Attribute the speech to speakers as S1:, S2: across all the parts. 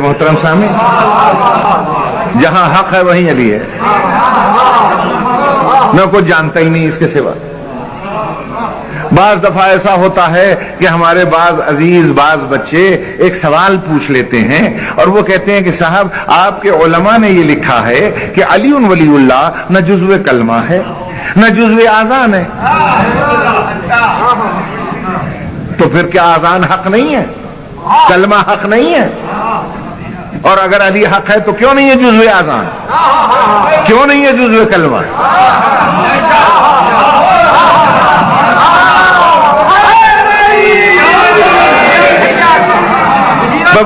S1: محترم سامع، جہاں حق ہے وہیں علی ہے، میں کچھ جانتا ہی نہیں اس کے سوا۔ بعض دفعہ ایسا ہوتا ہے کہ ہمارے بعض عزیز بعض بچے ایک سوال پوچھ لیتے ہیں اور وہ کہتے ہیں کہ صاحب آپ کے علماء نے یہ لکھا ہے کہ علی ولی اللہ نہ جزو کلمہ ہے نہ جزو آذان ہے، تو پھر کیا آذان حق نہیں ہے؟ کلمہ حق نہیں ہے؟ اور اگر علی حق ہے تو کیوں نہیں ہے جزو آذان؟ کیوں نہیں ہے جزو کلمہ؟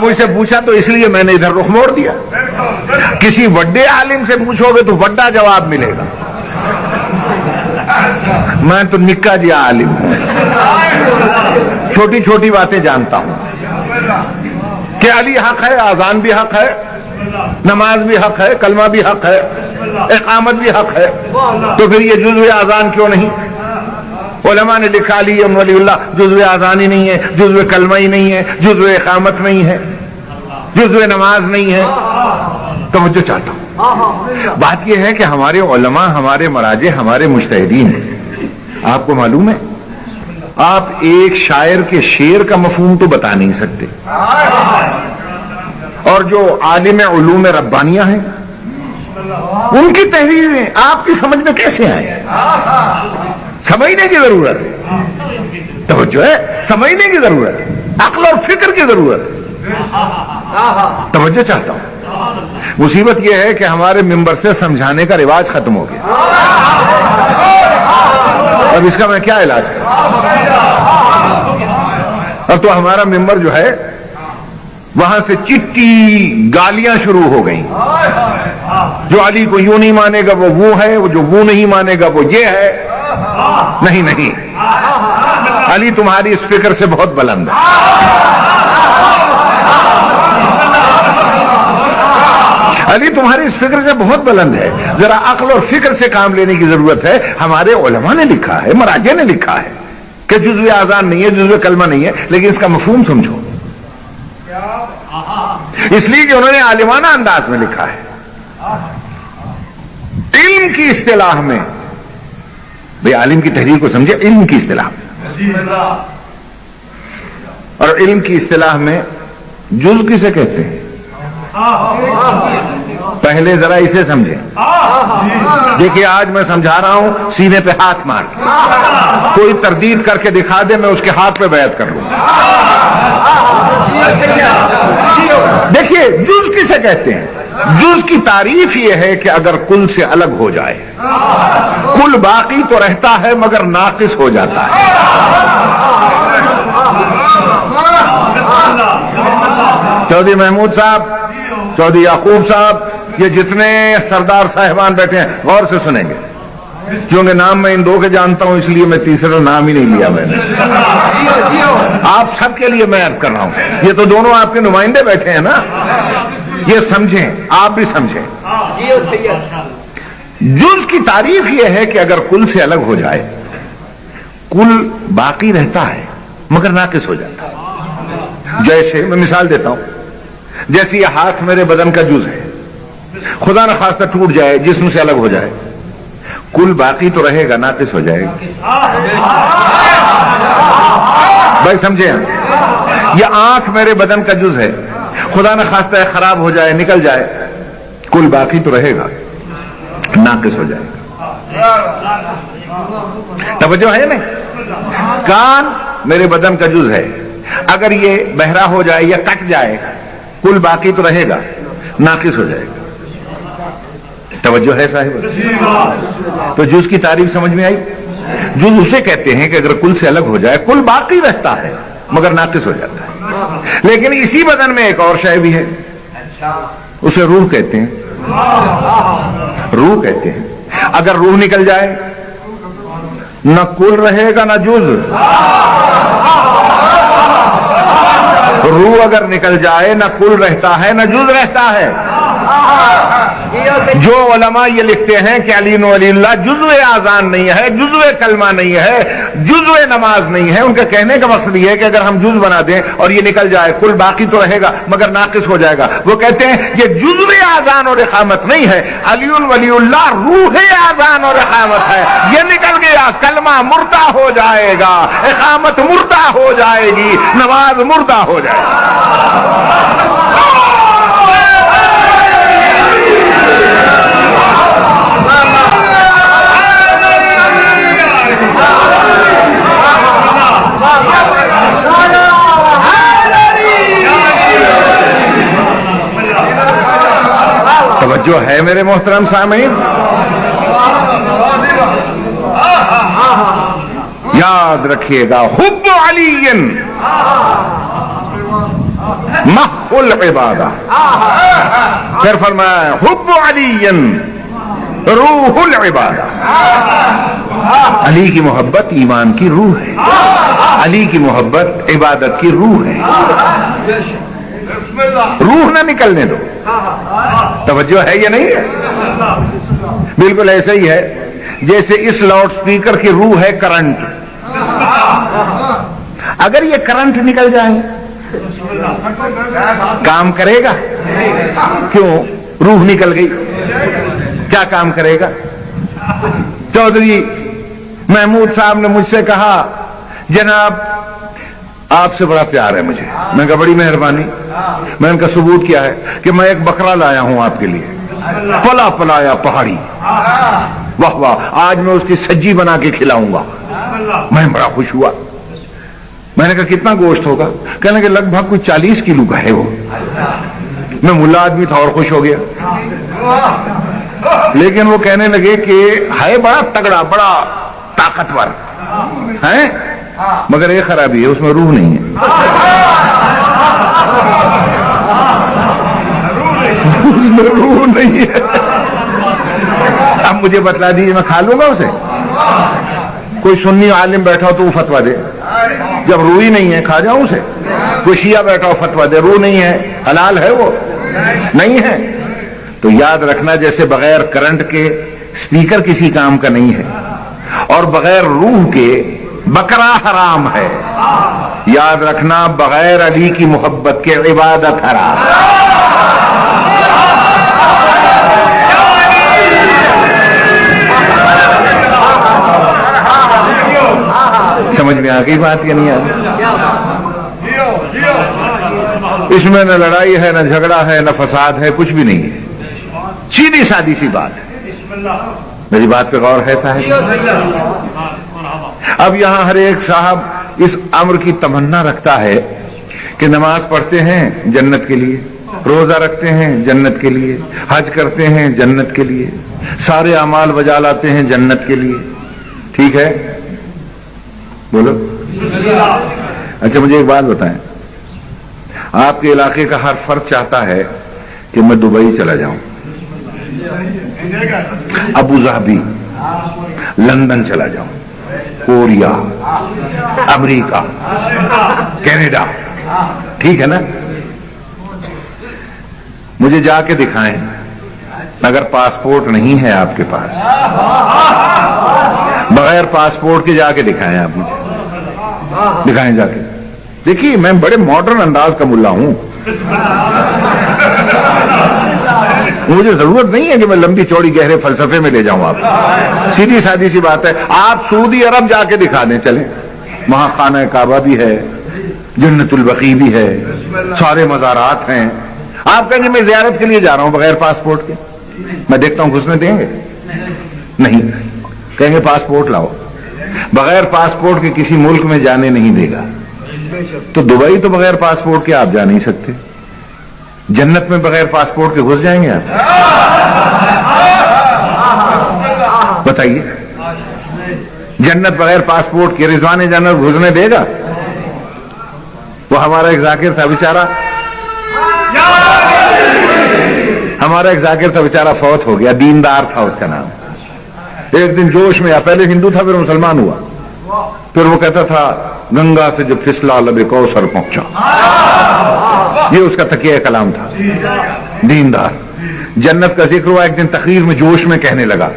S1: مجھ سے پوچھا تو اس لیے میں نے ادھر رخ موڑ دیا۔ کسی بڑے عالم سے پوچھو گے تو بڑا جواب ملے گا، میں تو نکا جی عالم ہوں، چھوٹی چھوٹی باتیں جانتا ہوں کہ علی حق ہے، آذان بھی حق ہے، نماز بھی حق ہے، کلمہ بھی حق ہے، اقامت بھی حق ہے، تو پھر یہ جزو آذان کیوں نہیں؟ علماء نے لکھا علی ولی اللہ جزو آذان ہی نہیں ہے، جزو کلمہ ہی نہیں ہے، جزو اقامت نہیں ہے، جزو نماز نہیں ہے۔ توجہ چاہتا ہوں، بات یہ ہے کہ ہمارے علماء، ہمارے مراجع، ہمارے مجتہدین، آپ کو معلوم ہے آپ ایک شاعر کے شعر کا مفہوم تو بتا نہیں سکتے، اور جو عالم علوم ربانیہ ہیں ان کی تحریریں آپ کی سمجھ میں کیسے آئیں؟ سمجھنے کی ضرورت ہے، توجہ ہے، سمجھنے کی ضرورت ہے، عقل اور فکر کی ضرورت ہے۔ توجہ چاہتا ہوں، مصیبت یہ ہے کہ ہمارے ممبر سے سمجھانے کا رواج ختم ہو گیا، اب اس کا میں کیا علاج کروں؟ اب تو ہمارا ممبر جو ہے وہاں سے چٹی گالیاں شروع ہو گئیں، جو علی کو یوں نہیں مانے گا وہ ہے، جو وہ نہیں مانے گا وہ یہ ہے۔ نہیں نہیں، علی تمہاری اس فکر سے بہت بلند ہے، علی تمہاری اس فکر سے بہت بلند ہے، ذرا عقل اور فکر سے کام لینے کی ضرورت ہے۔ ہمارے علماء نے لکھا ہے، مراجع نے لکھا ہے کہ جزو آذان نہیں ہے، جزو کلمہ نہیں ہے، لیکن اس کا مفہوم سمجھو، اس لیے کہ انہوں نے عالمانہ انداز میں لکھا ہے۔ علم کی اصطلاح میں، بھئی عالم کی تحریر کو سمجھے، علم کی اصطلاح میں، اور علم کی اصطلاح میں جز کسے کہتے ہیں؟ پہلے ذرا اسے سمجھیں۔ دیکھیے آج میں سمجھا رہا ہوں، سینے پہ ہاتھ مار کے کوئی تردید کر کے دکھا دے، میں اس کے ہاتھ پہ بیعت کر لوں۔ دیکھیے جز کسے کہتے ہیں؟ جز کی تعریف یہ ہے کہ اگر کل سے الگ ہو جائے، کل باقی تو رہتا ہے مگر ناقص ہو جاتا ہے۔ چودھری محمود صاحب، چودھری یعقوب صاحب، یہ جتنے سردار صاحبان بیٹھے ہیں غور سے سنیں گے، کیونکہ نام میں ان دو کے جانتا ہوں اس لیے میں تیسرا نام ہی نہیں لیا میں نے۔ آپ سب کے لیے میں عرض کر رہا ہوں، یہ تو دونوں آپ کے نمائندے بیٹھے ہیں نا، یہ سمجھیں، آپ بھی سمجھیں۔ جز کی تعریف یہ ہے کہ اگر کل سے الگ ہو جائے، کل باقی رہتا ہے مگر ناقص ہو جاتا ہے۔ جیسے میں مثال دیتا ہوں، جیسے یہ ہاتھ میرے بدن کا جز ہے، خدا نہ خواستہ ٹوٹ جائے، جسم سے الگ ہو جائے، کل باقی تو رہے گا، ناقص ہو جائے گا۔ بھائی سمجھے؟ یہ آنکھ میرے بدن کا جز ہے، خدا نہ خواستہ خراب ہو جائے، نکل جائے، کل باقی تو رہے گا، ناقص ہو جائے گا۔ توجہ ہے نہیں؟ کان میرے بدن کا جز ہے، اگر یہ بہرا ہو جائے یا کٹ جائے، کل باقی تو رہے گا، ناقص ہو جائے گا۔ توجہ ہے صاحب؟ تو جز کی تعریف سمجھ میں آئی؟ جز اسے کہتے ہیں کہ اگر کل سے الگ ہو جائے، کل باقی رہتا ہے مگر ناقص ہو جاتا ہے۔ لیکن اسی بدن میں ایک اور شے بھی ہے، اسے روح کہتے ہیں، روح کہتے ہیں۔ اگر روح نکل جائے، نہ کل رہے گا نہ جز۔ روح اگر نکل جائے، نہ کل رہتا ہے نہ جز رہتا ہے۔ جو علماء یہ لکھتے ہیں کہ علی ولی اللہ جزو اذان نہیں ہے، جزو کلمہ نہیں ہے، جزو نماز نہیں ہے، ان کا کہنے کا مقصد یہ ہے کہ اگر ہم جز بنا دیں اور یہ نکل جائے کل باقی تو رہے گا مگر ناقص ہو جائے گا. وہ کہتے ہیں یہ جزو اذان اور اقامت نہیں ہے، علی ولی اللہ روح اذان اور اقامت ہے. یہ نکل گیا کلمہ مردہ ہو جائے گا، اقامت مردہ ہو جائے گی، نماز مردہ ہو جائے گی. توجہ ہے میرے محترم سامعین؟ یاد رکھیے گا حب علی مخ العبادہ. پھر فرمایا حب علی روح العبادہ. علی کی محبت ایمان کی روح ہے، علی کی محبت عبادت کی روح ہے. روح نہ نکلنے دو. توجہ ہے یا نہیں ہے؟ بالکل ایسا ہی ہے جیسے اس لاؤڈ سپیکر کی روح ہے کرنٹ. اگر یہ کرنٹ نکل جائے کام کرے گا؟ کیوں؟ روح نکل گئی. کیا کام کرے گا؟ چودھری محمود صاحب نے مجھ سے کہا جناب آپ سے بڑا پیار ہے مجھے. میں کہا بڑی مہربانی. میں نے کہا ثبوت کیا ہے؟ کہ میں ایک بکرا لایا ہوں آپ کے لیے، پلا پلایا پہاڑی. واہ واہ، آج میں اس کی سجی بنا کے کھلاؤں گا. میں بڑا خوش ہوا. میں نے کہا کتنا گوشت ہوگا؟ کہنے کہ لگ بھگ کوئی 40 کلو کا ہے وہ. میں ملا آدمی تھا اور خوش ہو گیا. لیکن وہ کہنے لگے کہ ہے بڑا تگڑا، بڑا طاقتور ہے، مگر ایک خرابی ہے، اس میں روح نہیں ہے. اس میں روح نہیں ہے. اب مجھے بتلا دیجیے میں کھا لوں گا اسے؟ کوئی سنی عالم بیٹھا ہو تو وہ فتوا دے، جب روح ہی نہیں ہے کھا جاؤں اسے. کوئی شیعہ بیٹھا ہو فتوا دے، روح نہیں ہے، حلال ہے وہ نہیں ہے. تو یاد رکھنا جیسے بغیر کرنٹ کے سپیکر کسی کام کا نہیں ہے اور بغیر روح کے بکرا حرام ہے، یاد رکھنا بغیر علی کی محبت کے عبادت حرام. سمجھ میں آ گئی بات یا نہیں آ گئی؟ اس میں نہ لڑائی ہے، نہ جھگڑا ہے، نہ فساد ہے، کچھ بھی نہیں ہے. سیدھی سادی سی بات ہے. میری بات پہ غور ہے صاحب؟ اب یہاں ہر ایک صاحب اس امر کی تمنا رکھتا ہے کہ نماز پڑھتے ہیں جنت کے لیے، روزہ رکھتے ہیں جنت کے لیے، حج کرتے ہیں جنت کے لیے، سارے اعمال بجا لاتے ہیں جنت کے لیے. ٹھیک ہے بولو. اچھا مجھے ایک بات بتائیں، آپ کے علاقے کا ہر فرد چاہتا ہے کہ میں دبئی چلا جاؤں، ابو ظہبی، لندن چلا جاؤں، کوریا، امریکہ، کینیڈا. ٹھیک ہے نا؟ مجھے جا کے دکھائیں. اگر پاسپورٹ نہیں ہے آپ کے پاس، بغیر پاسپورٹ کے جا کے دکھائیں. آپ مجھے دکھائیں جا کے. دیکھیے میں بڑے ماڈرن انداز کا ملا ہوں، مجھے ضرورت نہیں ہے کہ میں لمبی چوڑی گہرے فلسفے میں لے جاؤں. آپ سیدھی سادی سی بات ہے، آپ سعودی عرب جا کے دکھا دیں. چلیں وہاں خانہ کعبہ بھی ہے، جنت البقیع بھی ہے، سارے مزارات ہیں. آپ کہیں گے میں زیارت کے لیے جا رہا ہوں بغیر پاسپورٹ کے، میں دیکھتا ہوں گھسنے دیں گے؟ نہیں. کہیں گے پاسپورٹ لاؤ. بغیر پاسپورٹ کے کسی ملک میں جانے نہیں دے گا. تو دبئی تو بغیر پاسپورٹ کے آپ جا نہیں سکتے. جنت میں بغیر پاسپورٹ کے گھس جائیں گے آپ؟ بتائیے. جنت بغیر پاسپورٹ کے رضوان جنت گھسنے دے گا؟ وہ ہمارا ایک ذاکر تھا بیچارہ، ہمارا ایک ذاکر تھا بیچارہ، فوت ہو گیا. دیندار تھا اس کا نام. ایک دن جوش میں، پہلے ہندو تھا پھر مسلمان ہوا. پھر وہ کہتا تھا گنگا سے جب پھسلا لب کوثر پہنچا. یہ اس کا تکیہ کلام تھا. دیندار جنت کا ذکر ہوا. ایک دن تقریر میں جوش میں کہنے لگا,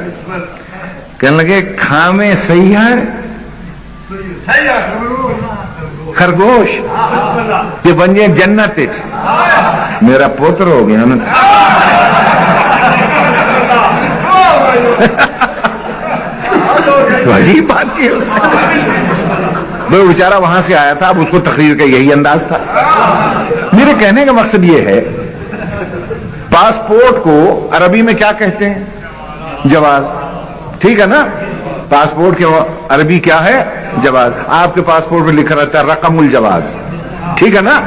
S1: کہنے لگے کھامے سیار خرگوش یہ بن جائے جنت. میرا پوتر ہو گیا نا. تو عجیب بات کی وہ بیچارہ وہاں سے آیا تھا, اب اس کو تقریر کا یہی انداز تھا. میرے کہنے کا مقصد یہ ہے, پاسپورٹ کو عربی میں کیا کہتے ہیں؟ جواز. ٹھیک ہے نا, پاسپورٹ کے عربی کیا ہے؟ جواز. آپ کے پاسپورٹ میں لکھا رہتا ہے رقم الجواز. ٹھیک ہے نا.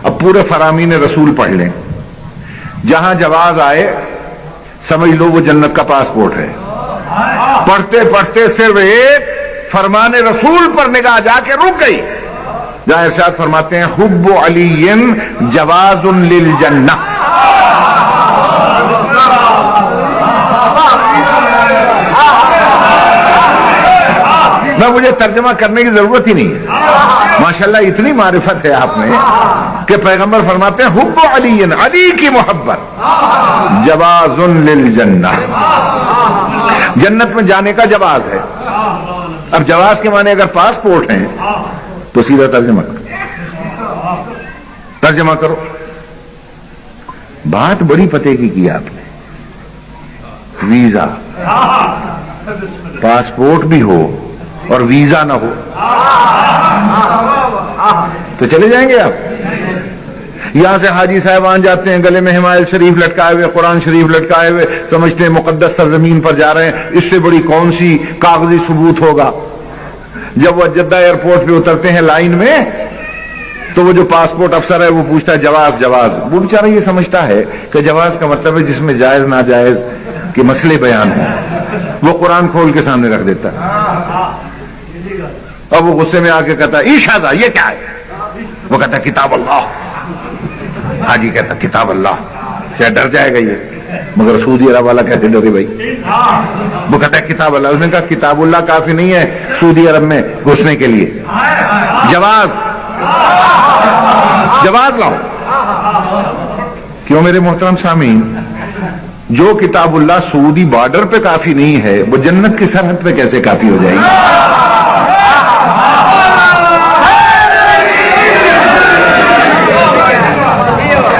S1: اب پورے فرامین رسول پڑھ لیں, جہاں جواز آئے سمجھ لو وہ جنت کا پاسپورٹ ہے. پڑھتے پڑھتے صرف ایک فرمان رسول پر نگاہ جا کے رک گئی, جہاں ارشاد فرماتے ہیں حب علی جواز للجنہ. نہ مجھے ترجمہ کرنے کی ضرورت ہی نہیں ہے. ماشاءاللہ اتنی معرفت ہے آپ میں کہ پیغمبر فرماتے ہیں حب علی, علی کی محبت جواز للجنہ, جنت میں جانے کا جواز ہے. اب جواز کے معنی اگر پاسپورٹ ہیں تو سیدھا ترجمہ کرو. بات بڑی پتے کی آپ نے. ویزا, پاسپورٹ بھی ہو اور ویزا نہ ہو تو چلے جائیں گے آپ. یہاں سے حاجی صاحبان جاتے ہیں گلے میں حمایل شریف لٹکائے ہوئے, قرآن شریف لٹکائے ہوئے, سمجھتے ہیں مقدس سرزمین پر جا رہے ہیں. اس سے بڑی کون سی کاغذی ثبوت ہوگا. جب وہ جدہ ایئرپورٹ پہ اترتے ہیں لائن میں تو وہ جو پاسپورٹ افسر ہے وہ پوچھتا ہے جواز جواز. وہ بیچارہ یہ سمجھتا ہے کہ جواز کا مطلب ہے جس میں جائز ناجائز کے مسئلے بیان ہوں. وہ قرآن کھول کے سامنے رکھ دیتا ہے. اب وہ غصے میں آ کے کہتا ہے ایشازہ یہ کیا ہے؟ وہ کہتا ہے کتاب اللہ. حاجی کہتا کتاب اللہ, شاید ڈر جائے گا یہ, مگر سعودی عرب والا کیسے ڈرے بھائی. وہ کہتا ہے کتاب اللہ. اس نے کہا کتاب اللہ کافی نہیں ہے سعودی عرب میں گھسنے کے لیے, جواز جواز لاؤ. کیوں میرے محترم سامعین, جو کتاب اللہ سعودی بارڈر پہ کافی نہیں ہے وہ جنت کی سرحد پہ کیسے کافی ہو جائے گی؟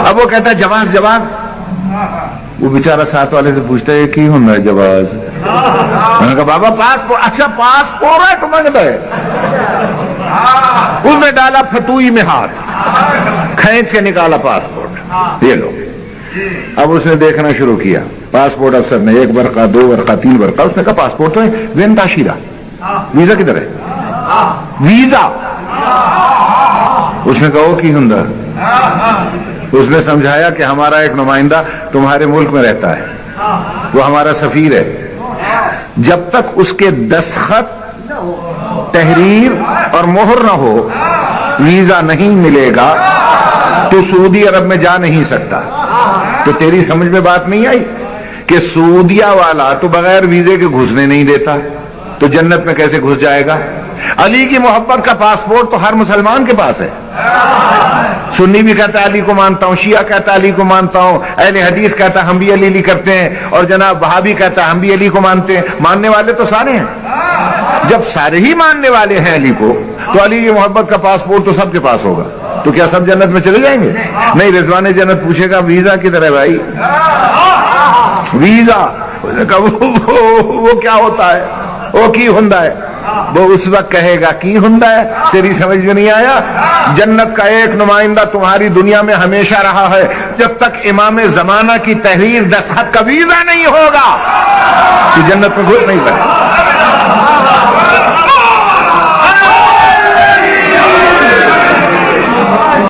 S1: اب وہ کہتا ہے جواز جواز. وہ بیچارہ ساتھ والے سے پوچھتا ہے کی ہونا ہے جواز؟ میں نے کہا بابا پاسپورٹ. اچھا پاسپورٹ مانگتا ہے. اس نے ڈالا فتوئی میں ہاتھ, کھینچ کے نکالا پاسپورٹ, یہ لو. اب اس نے دیکھنا شروع کیا. پاسپورٹ افسر نے 1 ورقہ 2 ورقہ 3 ورقہ. اس نے کہا پاسپورٹ تو ہے, وین تاشیرہ, ویزا کدھر ہے؟ ویزا. اس نے کہا وہ کی ہوں. اس نے سمجھایا کہ ہمارا ایک نمائندہ تمہارے ملک میں رہتا ہے, وہ ہمارا سفیر ہے. جب تک اس کے دستخط, تحریر اور مہر نہ ہو ویزا نہیں ملے گا تو سعودی عرب میں جا نہیں سکتا. تو تیری سمجھ میں بات نہیں آئی کہ سعودیہ والا تو بغیر ویزے کے گھسنے نہیں دیتا, تو جنت میں کیسے گھس جائے گا؟ علی کی محبت کا پاسپورٹ تو ہر مسلمان کے پاس ہے. سنی بھی کہتا ہے علی کو مانتا ہوں, شیعہ کہتا ہے علی کو مانتا ہوں, اہل حدیث کہتا ہے ہم بھی علی کرتے ہیں, اور جناب وہابی کہتا ہے ہم بھی علی کو مانتے ہیں. ماننے والے تو سارے ہیں. جب سارے ہی ماننے والے ہیں علی کو تو علی کی محبت کا پاسپورٹ تو سب کے پاس ہوگا. تو کیا سب جنت میں چلے جائیں گے؟ نہیں. رضوان جنت پوچھے گا ویزا کدھر ہے بھائی؟ ویزا. وہ کیا ہوتا ہے, وہ کی ہندا ہے. وہ اس وقت کہے گا کی ہندا ہے. تیری سمجھ میں نہیں آیا؟ جنت کا ایک نمائندہ تمہاری دنیا میں ہمیشہ رہا ہے. جب تک امام زمانہ کی تحریر دستخط کا ویزا نہیں ہوگا تو جنت میں گھس نہیں سکتا.